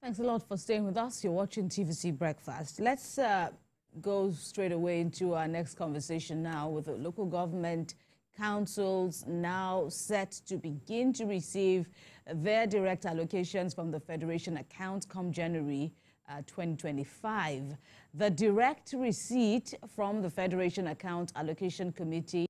Thanks a lot for staying with us. You're watching TVC Breakfast. Let's go straight away into our next conversation now with the local government councils now set to begin to receive their direct allocations from the Federation account come January 2025. The direct receipt from the Federation Account Allocation Committee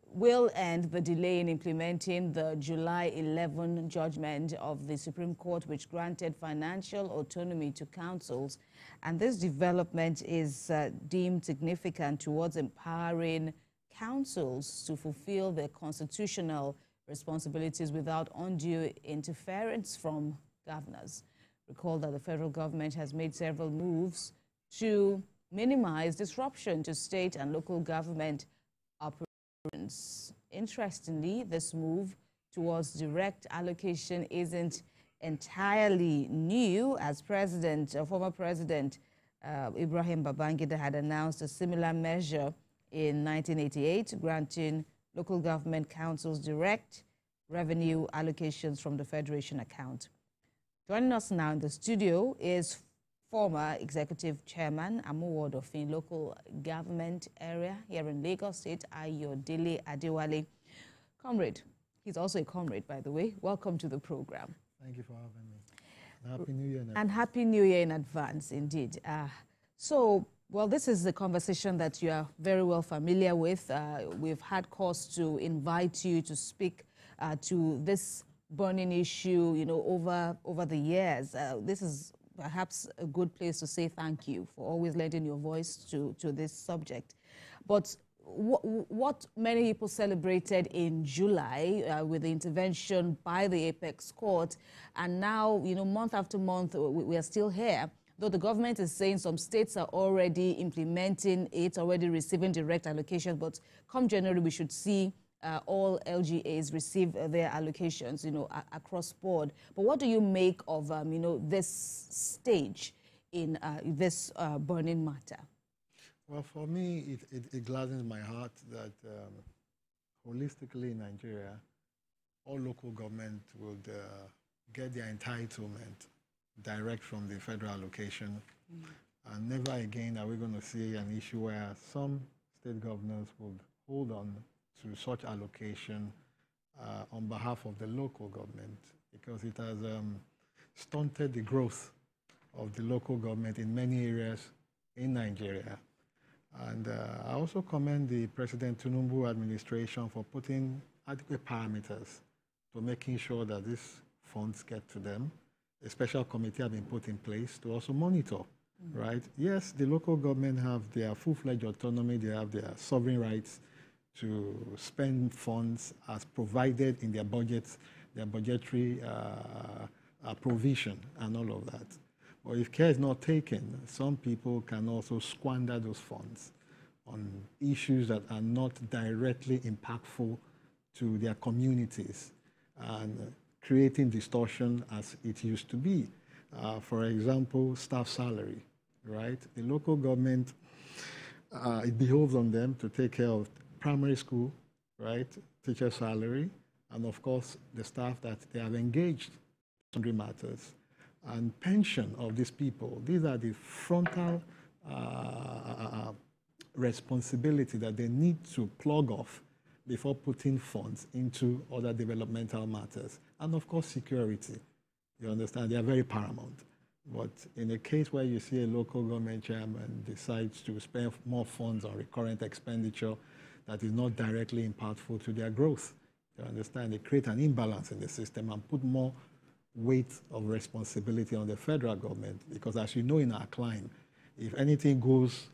will end the delay in implementing the July 11 judgment of the Supreme Court, which granted financial autonomy to councils. And this development is deemed significant towards empowering councils to fulfill their constitutional responsibilities without undue interference from governors. Recall that the federal government has made several moves to minimize disruption to state and local government operations. Interestingly, this move towards direct allocation isn't entirely new, as former President Ibrahim Babangida had announced a similar measure in 1988, granting local government councils direct revenue allocations from the Federation account. Joining us now in the studio is former Executive Chairman Amuwodofin Local Government Area here in Lagos State, Ayodele Adewale. Comrade, he's also a comrade, by the way. Welcome to the program. Thank you for having me. Happy New Year in advance. And Happy New Year in advance, indeed. Well, this is the conversation that you are very well familiar with. We've had cause to invite you to speak to this burning issue, over the years. This is perhaps a good place to say thank you for always lending your voice to this subject. But what many people celebrated in July with the intervention by the Apex Court, and now, month after month, we are still here. Though the government is saying some states are already implementing it, already receiving direct allocations, but come January, we should see all LGAs receive their allocations, across board. But what do you make of, this stage in this burning matter? Well, for me, it gladdens my heart that holistically in Nigeria, all local government would get their entitlement direct from the federal allocation. And never again are we going to see an issue where some state governors would hold on to such allocation on behalf of the local government, because it has stunted the growth of the local government in many areas in Nigeria. And I also commend the President Tinubu administration for putting adequate parameters to making sure that these funds get to them. A special committee has been put in place to also monitor, right? Yes, the local government have their full-fledged autonomy, they have their sovereign rights to spend funds as provided in their budgets, their budgetary provision and all of that. But if care is not taken, some people can also squander those funds on issues that are not directly impactful to their communities and creating distortion as it used to be. For example, staff salary, right? The local government, it behoves on them to take care of primary school, right, teacher salary, and of course the staff that they have engaged in sundry matters, and pension of these people. These are the frontal responsibility that they need to plug off before putting funds into other developmental matters. And of course, security. You understand, they are very paramount. But in a case where you see a local government chairman decides to spend more funds on recurrent expenditure that is not directly impactful to their growth, you understand, they create an imbalance in the system and put more weight of responsibility on the federal government. Because as you know in our climb, if anything goes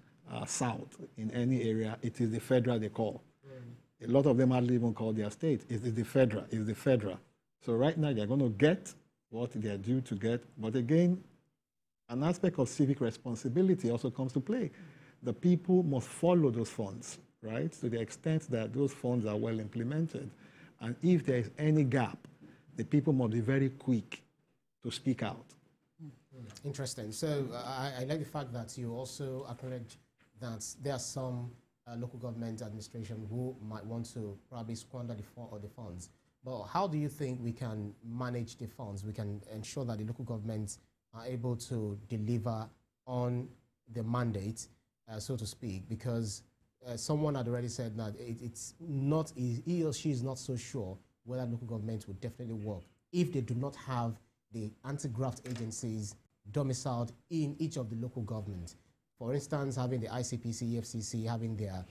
south in any area, it is the federal they call. A lot of them hardly even call their state. It is the federal. It's the federal. So right now they're going to get what they're due to get. But again, an aspect of civic responsibility also comes to play. The people must follow those funds, right? To the extent that those funds are well implemented. And if there is any gap, the people must be very quick to speak out. Interesting. So I like the fact that you also acknowledge that there are some local government administration who might want to probably squander the funds. But how do you think we can manage the funds? We can ensure that the local government are able to deliver on the mandate, so to speak, because someone had already said that it's not, he or she is not so sure whether local government will definitely work if they do not have the anti-graft agencies domiciled in each of the local governments. For instance, having the ICPC, EFCC, having their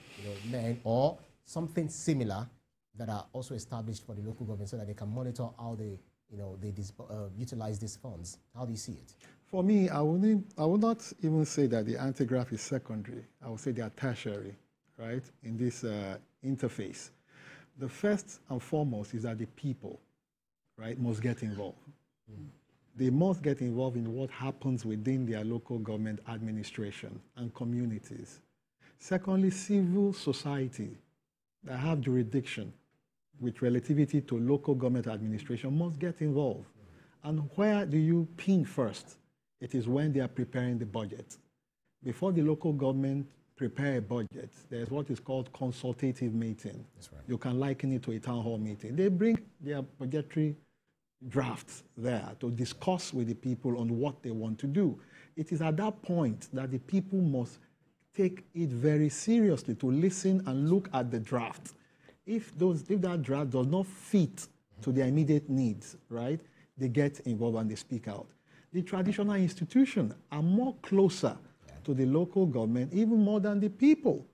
men or something similar that are also established for the local government so that they can monitor how they utilize these funds. How do you see it? For me, I would not even say that the anti-graft is secondary. I would say they are tertiary, right, in this interface. The first and foremost is that the people, right, must get involved. They must get involved in what happens within their local government administration and communities. Secondly, civil society that have jurisdiction with relativity to local government administration must get involved. And where do you pin first? It is when they are preparing the budget. Before the local government prepare a budget, there's what is called consultative meeting. That's right. You can liken it to a town hall meeting. They bring their budgetary drafts there to discuss with the people on what they want to do. It is at that point that the people must take it very seriously to listen and look at the draft. If that draft does not fit to their immediate needs, right, they get involved and they speak out. The traditional institutions are more closer to the local government, even more than the people.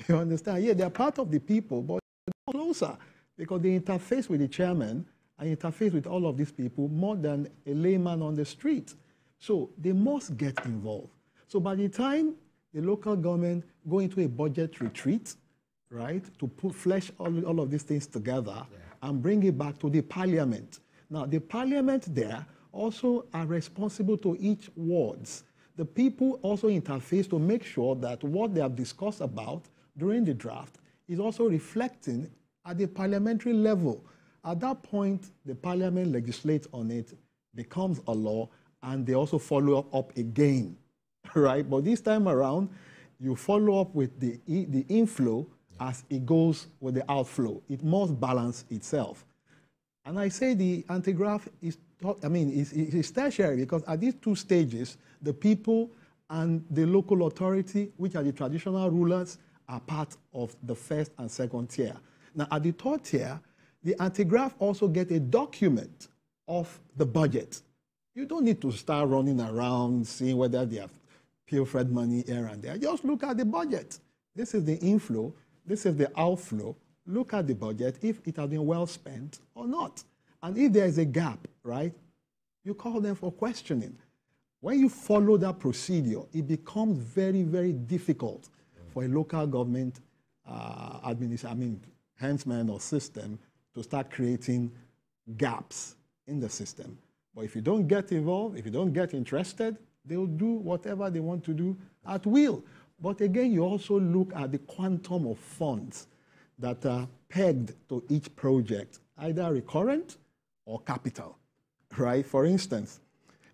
You understand? Yeah, they're part of the people, but they're closer because they interface with the chairman and interface with all of these people more than a layman on the street. So they must get involved. So by the time the local government go into a budget retreat, right, to flesh all of these things together and bring it back to the parliament. Now, the parliament there also are responsible to each wards. The people also interface to make sure that what they have discussed about during the draft is also reflecting at the parliamentary level. At that point, the parliament legislates on it, becomes a law, and they also follow up again, right? But this time around, you follow up with the inflow as it goes with the outflow. It must balance itself. And I say the anti-graft is tertiary because at these two stages, the people and the local authority, which are the traditional rulers, are part of the first and second tier. Now, at the third tier, the anti-graft also get a document of the budget. You don't need to start running around seeing whether they have pilfered money here and there. Just look at the budget. This is the inflow. This is the outflow. Look at the budget, if it has been well spent or not. And if there is a gap, right, you call them for questioning. When you follow that procedure, it becomes very, very difficult for a local government henchmen or system to start creating gaps in the system. But if you don't get involved, if you don't get interested, they'll do whatever they want to do at will. But again, you also look at the quantum of funds that are pegged to each project, either recurrent or capital, right? For instance,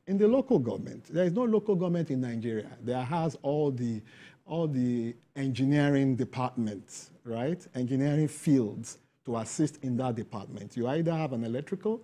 in the local government, there is no local government in Nigeria. There has all the engineering departments, right? Engineering fields to assist in that department. You either have an electrical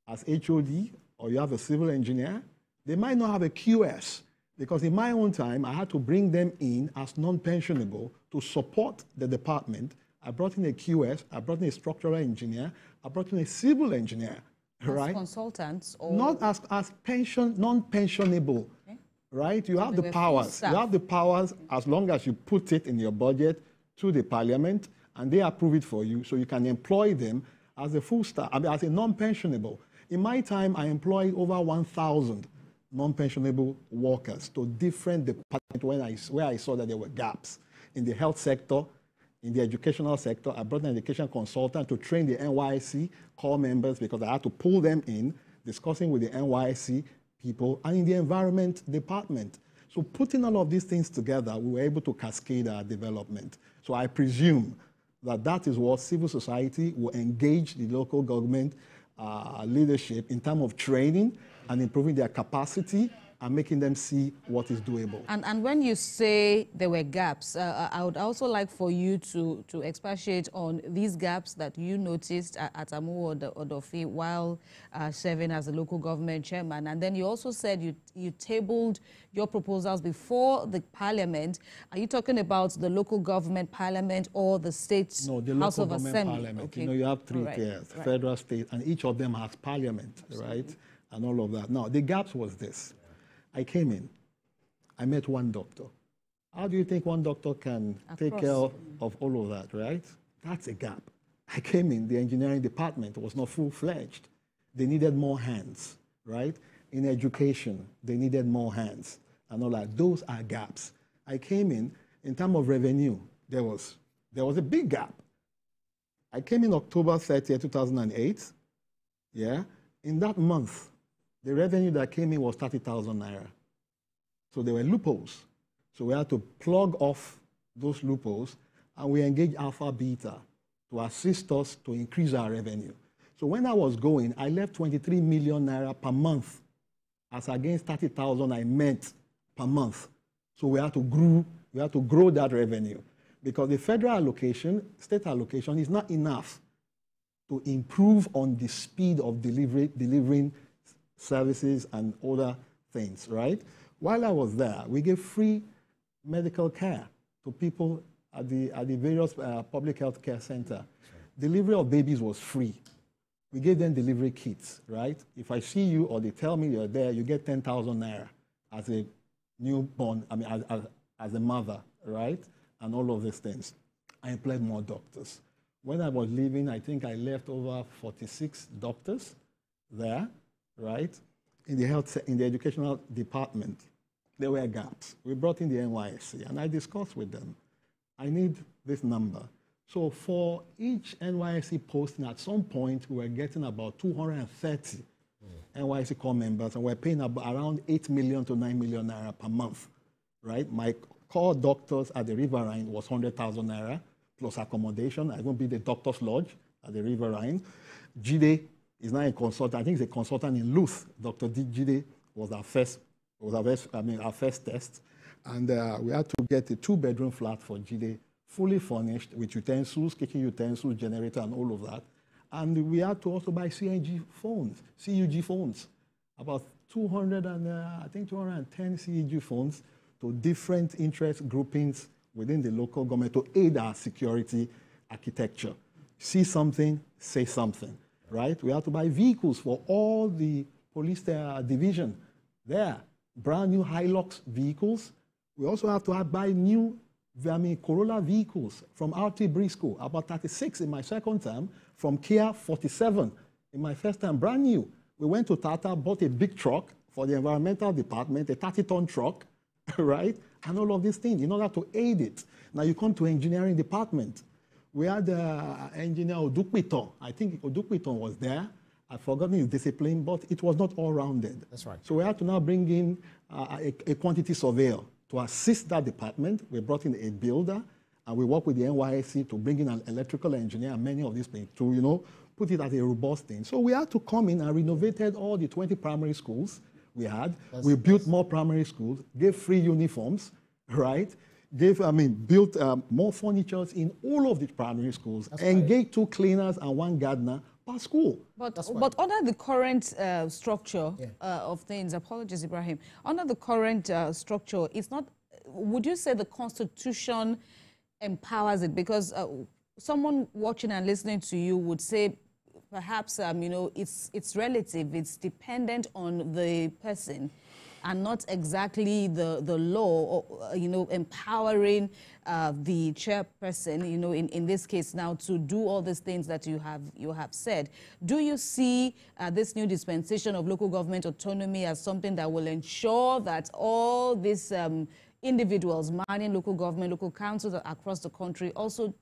as HOD or you have a civil engineer. They might not have a QS because in my own time, I had to bring them in as non-pensionable to support the department. I brought in a QS, I brought in a structural engineer, I brought in a civil engineer, right? As consultants? Or not as non-pensionable, okay, right? You have the powers. You have the powers as long as you put it in your budget to the parliament and they approve it for you so you can employ them as a full staff, as a non-pensionable. In my time, I employed over 1,000 non-pensionable workers to different departments where I saw that there were gaps in the health sector, in the educational sector. I brought an education consultant to train the NYSC core members because I had to pull them in, discussing with the NYSC people, and in the environment department. So putting all of these things together, we were able to cascade our development. So I presume that that is what civil society will engage the local government leadership in terms of training and improving their capacity and making them see what is doable. And when you say there were gaps, I would also like for you to expatiate on these gaps that you noticed at Amu Odofi while serving as a local government chairman. And then you also said you tabled your proposals before the parliament. Are you talking about the local government parliament or the state No, the House local of government Assembly? parliament. Okay. You know, you have three tiers, federal, state, and each of them has parliament, right? And all of that. Now, the gaps was this. I came in, I met one doctor. How do you think one doctor can take care of all of that, right? That's a gap. I came in, the engineering department was not full-fledged. They needed more hands, right? In education, they needed more hands and all that. Those are gaps. I came in terms of revenue, there was a big gap. I came in October 30, 2008. Yeah. In that month, the revenue that came in was 30,000 naira. So there were loopholes. So we had to plug off those loopholes, and we engaged Alpha Beta to assist us to increase our revenue. So when I was going, I left 23 million naira per month as against 30,000 I meant per month. So we had to grow that revenue because the federal allocation, state allocation is not enough to improve on the speed of delivering services and other things, right? While I was there, we gave free medical care to people at the various public health care center. Delivery of babies was free. We gave them delivery kits, right? If I see you or they tell me you're there, you get 10,000 naira as a newborn, I mean, as a mother, right? And all of these things. I employed more doctors. When I was leaving, I think I left over 46 doctors there, right? In the educational department, there were gaps. We brought in the NYSC, and I discussed with them. I need this number. So for each NYSC posting, at some point, we were getting about 230 NYSC core members, and we're paying around 8 million to 9 million naira per month, right? My core doctors at the Riverine was 100,000 naira plus accommodation. I won't be the doctor's lodge at the Riverine. Jide is now a consultant. I think he's a consultant in Luth. Dr. Jide was our first test. And we had to get a 2-bedroom flat for Jide, fully furnished with utensils, kitchen utensils, generator, and all of that. And we had to also buy CUG phones, about 210 CUG phones to different interest groupings within the local government to aid our security architecture. See something, say something, right? We had to buy vehicles for all the police division there, brand new Hilux vehicles. We also have to buy new Corolla vehicles from RT Briscoe, about 36 in my second term, from Kia 47 in my first term, brand new. We went to Tata, bought a big truck for the environmental department, a 30-ton truck, right? And all of these things in order to aid it. Now you come to engineering department. We had engineer Odukpiton. I think Odukpiton was there. I've forgotten his discipline, but it was not all-rounded. That's right. So we had to now bring in a quantity surveyor to assist that department. We brought in a builder, and we worked with the NYSC to bring in an electrical engineer and many of these things to, put it as a robust thing. So we had to come in and renovated all the 20 primary schools we had. We built more primary schools, gave free uniforms, right? Built more furniture in all of the primary schools, engaged 2 cleaners and 1 gardener per school. But under the current structure of things, apologies, Ibrahim, under the current structure, it's not, would you say the Constitution empowers it? Because someone watching and listening to you would say, perhaps, it's relative, it's dependent on the person and not exactly the law, empowering the chairperson, in this case now, to do all these things that you have said. Do you see this new dispensation of local government autonomy as something that will ensure that all these individuals managing local government, local councils across the country also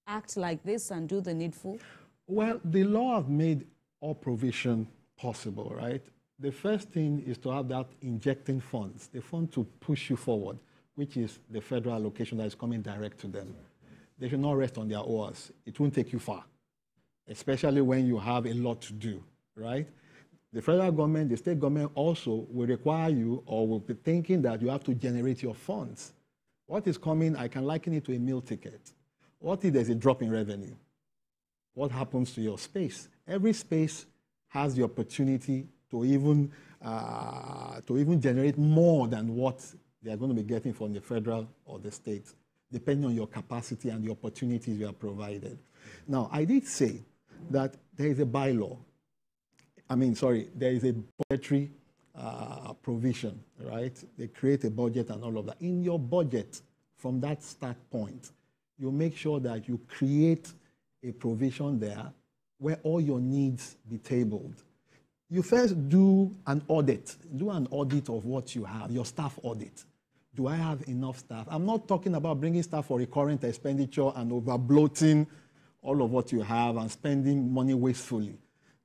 act like this and do the needful? Well, the law has made all provision possible, right? The first thing is to have that injecting funds, the fund to push you forward, which is the federal allocation that is coming direct to them. They should not rest on their oars. It won't take you far, especially when you have a lot to do, right? The federal government, the state government also will require you or will be thinking that you have to generate your funds. What is coming, I can liken it to a meal ticket. What if there's a drop in revenue? What happens to your space? Every space has the opportunity to even generate more than what they are going to be getting from the federal or the state, depending on your capacity and the opportunities you are provided. Now, I did say that there is a bylaw. There is a budgetary provision, right? They create a budget and all of that. In your budget, from that start point, you make sure that you create a provision there where all your needs be tabled. You first do an audit. Do an audit of what you have, your staff audit. Do I have enough staff? I'm not talking about bringing staff for recurrent expenditure and over-bloating all of what you have and spending money wastefully.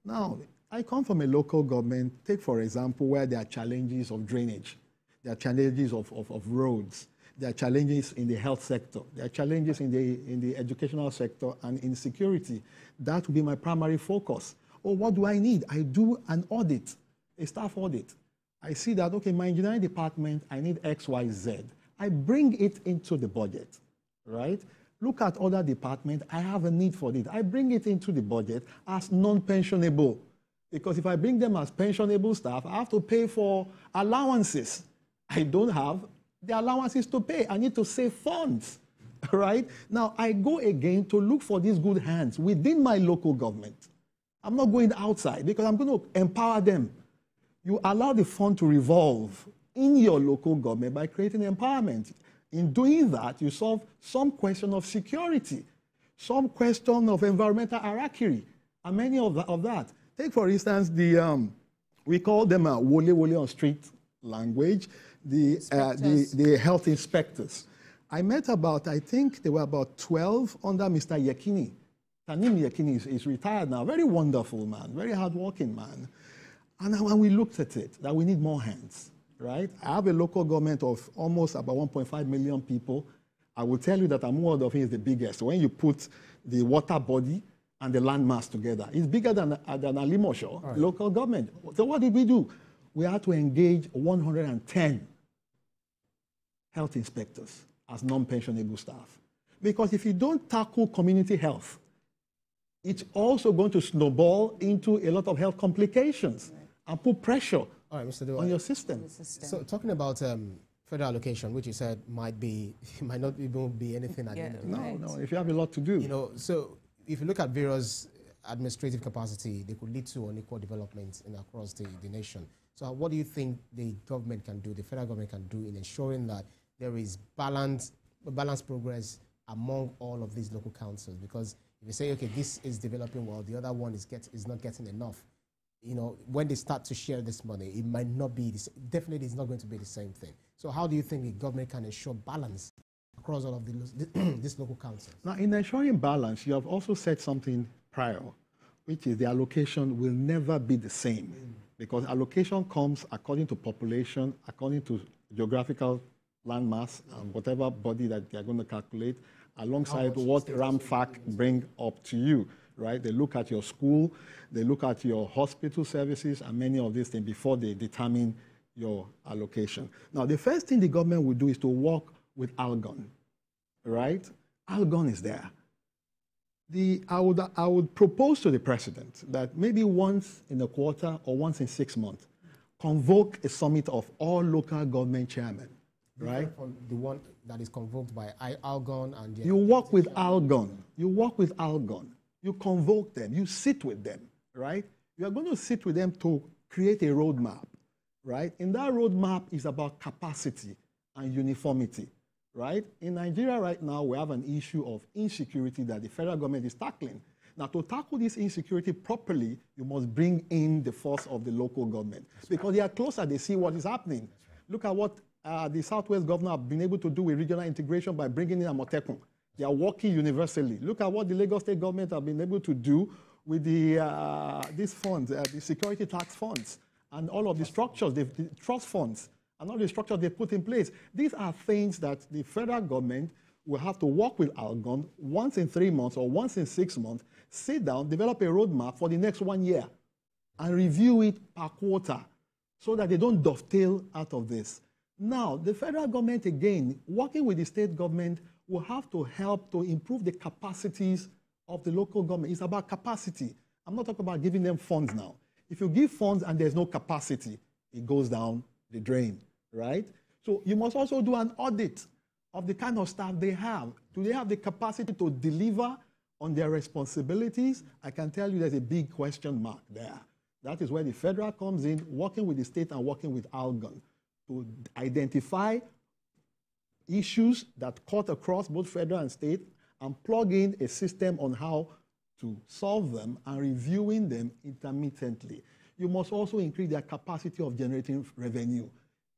Now, I come from a local government, take for example, where there are challenges of drainage, there are challenges of roads, there are challenges in the health sector, there are challenges in the educational sector and in security. That will be my primary focus. Oh, what do I need? I do an audit, a staff audit. I see that, okay, my engineering department, I need X, Y, Z. I bring it into the budget, right? Look at other departments, I have a need for it. I bring it into the budget as non-pensionable. Because if I bring them as pensionable staff, I have to pay for allowances. I don't have the allowances to pay. I need to save funds, right? Now, I go again to look for these good hands within my local government. I'm not going outside because I'm going to empower them. You allow the fund to revolve in your local government by creating empowerment. In doing that, you solve some question of security, some question of environmental hierarchy, and many of that. Take, for instance, we call them wole on street language, the health inspectors. I met I think there were about 12 under Mr. Yekini. Tanim Yekini is retired now, very wonderful man, very hardworking man. And when we looked at it, that we need more hands, right? I have a local government of almost about 1.5 million people. I will tell you that Amuad of is the biggest. When you put the water body and the land mass together, it's bigger than Alimosho, local government. So what did we do? We had to engage 110 health inspectors as non-pensionable staff. Because if you don't tackle community health, it's also going to snowball into a lot of health complications and put pressure on your system. So talking about federal allocation, which you said might not even be anything at the end of the day. No, if you have a lot to do. You know, so if you look at various administrative capacity, they could lead to unequal development across the nation. So what do you think the government can do, the federal government can do in ensuring that there is balanced progress among all of these local councils? Because if you say, okay, this is developing well, the other one is not getting enough, you know, when they start to share this money, it might not be, definitely it's not going to be the same thing. So how do you think the government can ensure balance across all of these local councils? Now, in ensuring balance, you have also said something prior, which is the allocation will never be the same. Because allocation comes according to population, according to geographical landmass, and whatever body that they are going to calculate, alongside what RAMFAC bring up to you, right? They look at your school, they look at your hospital services, and many of these things before they determine your allocation. Now, the first thing the government will do is to work with Algon, right? Algon is there. I would propose to the president that maybe once in a quarter or once in 6 months, convoke a summit of all local government chairmen, right? From the one that is convoked by Algon and... You work with Algon. You work with Algon. You convoke them. You sit with them, right? You are going to sit with them to create a roadmap, right? In that roadmap is about capacity and uniformity, right? In Nigeria right now, we have an issue of insecurity that the federal government is tackling. Now, to tackle this insecurity properly, you must bring in the force of the local government. Because they are closer, they see what is happening. Look at what the Southwest governor have been able to do with regional integration by bringing in Amotekun. They are working universally. Look at what the Lagos State government have been able to do with these funds, the security tax funds, and all of the structures, the trust funds, and all the structures they put in place. These are things that the federal government will have to work with Algon once in 3 months or once in 6 months, sit down, develop a roadmap for the next 1 year. and review it per quarter so that they don't dovetail out of this. Now, the federal government, again, working with the state government, will have to help to improve the capacities of the local government. It's about capacity. I'm not talking about giving them funds now. If you give funds and there's no capacity, it goes down the drain, right? So you must also do an audit of the kind of staff they have. Do they have the capacity to deliver on their responsibilities? I can tell you there's a big question mark there. That is where the federal comes in, working with the state and working with Algon to identify issues that cut across both federal and state and plug in a system on how to solve them and reviewing them intermittently. You must also increase their capacity of generating revenue.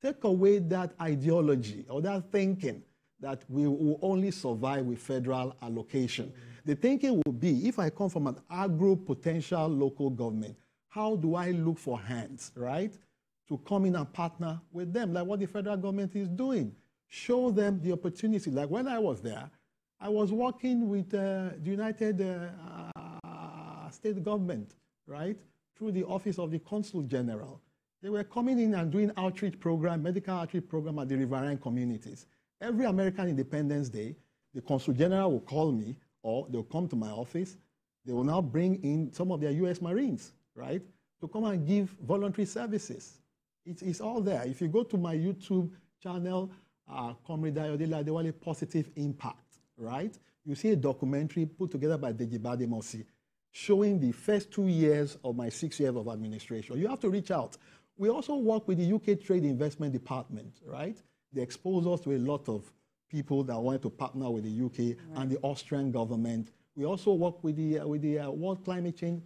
Take away that ideology or that thinking that we will only survive with federal allocation. The thinking will be, if I come from an agro-potential local government, how do I look for hands, right, to come in and partner with them, like what the federal government is doing? Show them the opportunity. Like when I was there, I was working with the United States government, right, through the Office of the Consul General. They were coming in and doing outreach program, medical outreach program at the riverine communities. Every American Independence Day, the Consul General will call me, or they'll come to my office. They will now bring in some of their U.S. Marines, right, to come and give voluntary services. It's all there. If you go to my YouTube channel, Comrade Ayodele Adewale Positive Impact, right, you see a documentary put together by Deji Bademosi showing the first 2 years of my 6 years of administration. You have to reach out. We also work with the UK Trade Investment Department, right? They expose us to a lot of people that wanted to partner with the UK and the Austrian government. We also work with the World Climate Change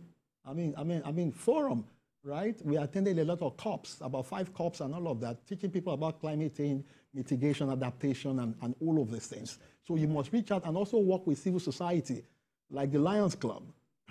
Forum, right? We attended a lot of COPs, about 5 COPs and all of that, teaching people about climate change, mitigation, adaptation, and all of these things. So you must reach out and also work with civil society, like the Lions Club,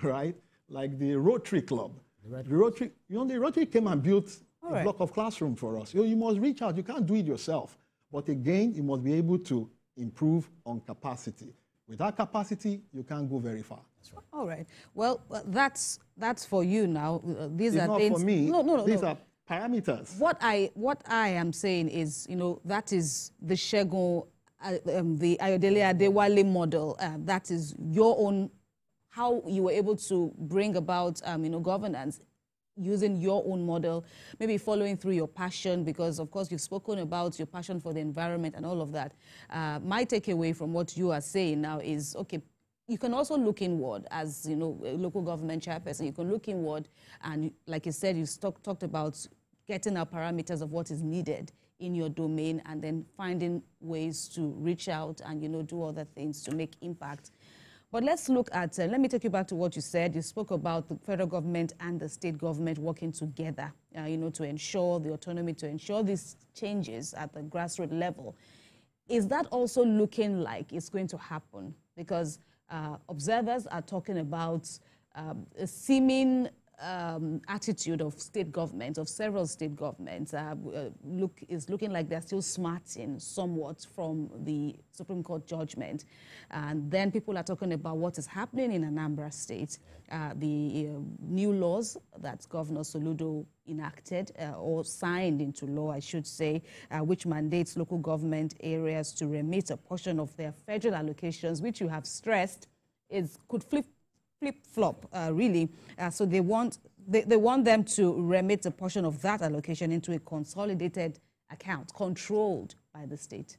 right? Like the Rotary Club. The Rotary came and built a block of classroom for us. You must reach out. You can't do it yourself. But again, you must be able to improve on capacity. Without capacity, you can't go very far. That's right. All right. Well, that's for you now. These it's are not things. For me. No. These are parameters. What I am saying is, that is the Segun, the Ayodele Adewale model. That is your own, how you were able to bring about, governance using your own model, maybe following through your passion, because of course you've spoken about your passion for the environment and all of that. My takeaway from what you are saying now is, okay, you can also look inward as, a local government chairperson. You can look inward and, like you said, you talked about getting our parameters of what is needed in your domain and then finding ways to reach out and, do other things to make impact. But let's look at, let me take you back to what you said. You spoke about the federal government and the state government working together, to ensure the autonomy, to ensure these changes at the grassroots level. Is that also looking like it's going to happen? Because observers are talking about a seeming attitude of state governments, of several state governments, is looking like they're still smarting somewhat from the Supreme Court judgment. And then people are talking about what is happening in Anambra State, the new laws that Governor Soludo enacted or signed into law, I should say, which mandates local government areas to remit a portion of their federal allocations, which you have stressed could flip-flop, really. So they want them to remit a portion of that allocation into a consolidated account controlled by the state.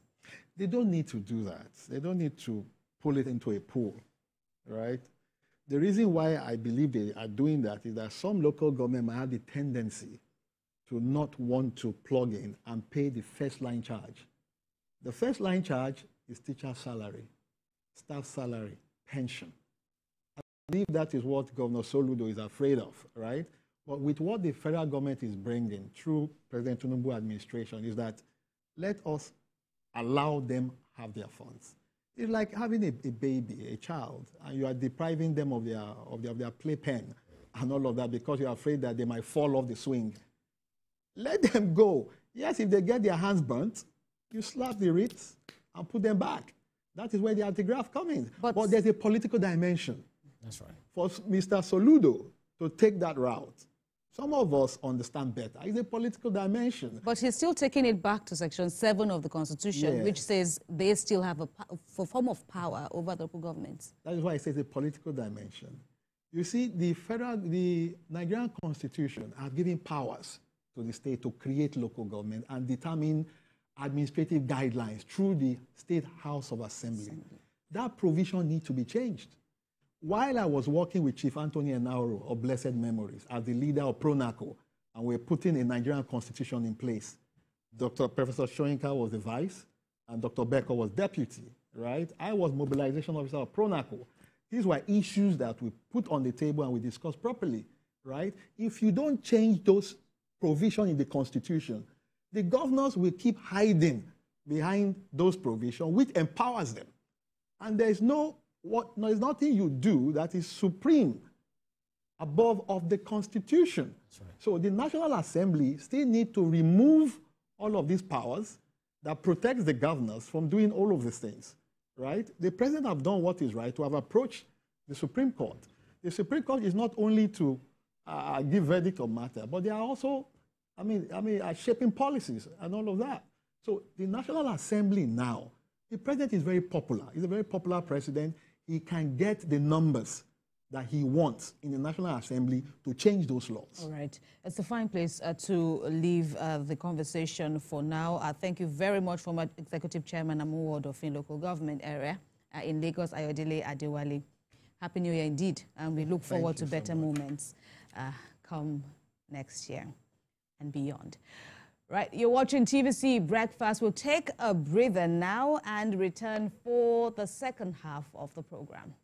They don't need to do that. They don't need to pull it into a pool, right? The reason why I believe they are doing that is that some local government might have the tendency to not want to plug in and pay the first line charge. The first line charge is teacher salary, staff salary, pension. I believe that is what Governor Soludo is afraid of, right? But with what the federal government is bringing through President Tinubu administration is that let us allow them have their funds. It's like having a baby, a child, and you are depriving them of their playpen and all of that because you're afraid that they might fall off the swing. Let them go. Yes, if they get their hands burnt, you slap the wrists and put them back. That is where the anti-graft comes in. But there's a political dimension. That's right. For Mr. Soludo to take that route Some of us understand better. It's a political dimension. But he's still taking it back to Section 7 of the Constitution, which says they still have a form of power over the local governments. That is why I say it's a political dimension. You see, the Nigerian Constitution has given powers to the state to create local government and determine administrative guidelines through the State House of Assembly. That provision needs to be changed. While I was working with Chief Anthony Enauro of blessed memories as the leader of PRONACO, and we're putting a Nigerian constitution in place, Professor Soyinka was the vice, and Dr. Becker was deputy, right? I was mobilization officer of PRONACO. These were issues that we put on the table and we discussed properly, right? If you don't change those provisions in the constitution, the governors will keep hiding behind those provisions, which empowers them. And there's nothing you do that is supreme above of the Constitution. Right. So the National Assembly still need to remove all of these powers that protects the governors from doing all of these things, right? The president have done what is right to have approached the Supreme Court. The Supreme Court is not only to give verdict on matter, but they are also, shaping policies and all of that. So the National Assembly now, the president is very popular. He's a very popular president. He can get the numbers that he wants in the National Assembly to change those laws. All right. It's a fine place to leave the conversation for now. Thank you very much, former Executive Chairman Amu Odofin Local Government Area in Lagos, Ayodele Adewale. Happy New Year indeed, and we look forward to better moments come next year and beyond. Right, you're watching TVC Breakfast. We'll take a breather now and return for the second half of the program.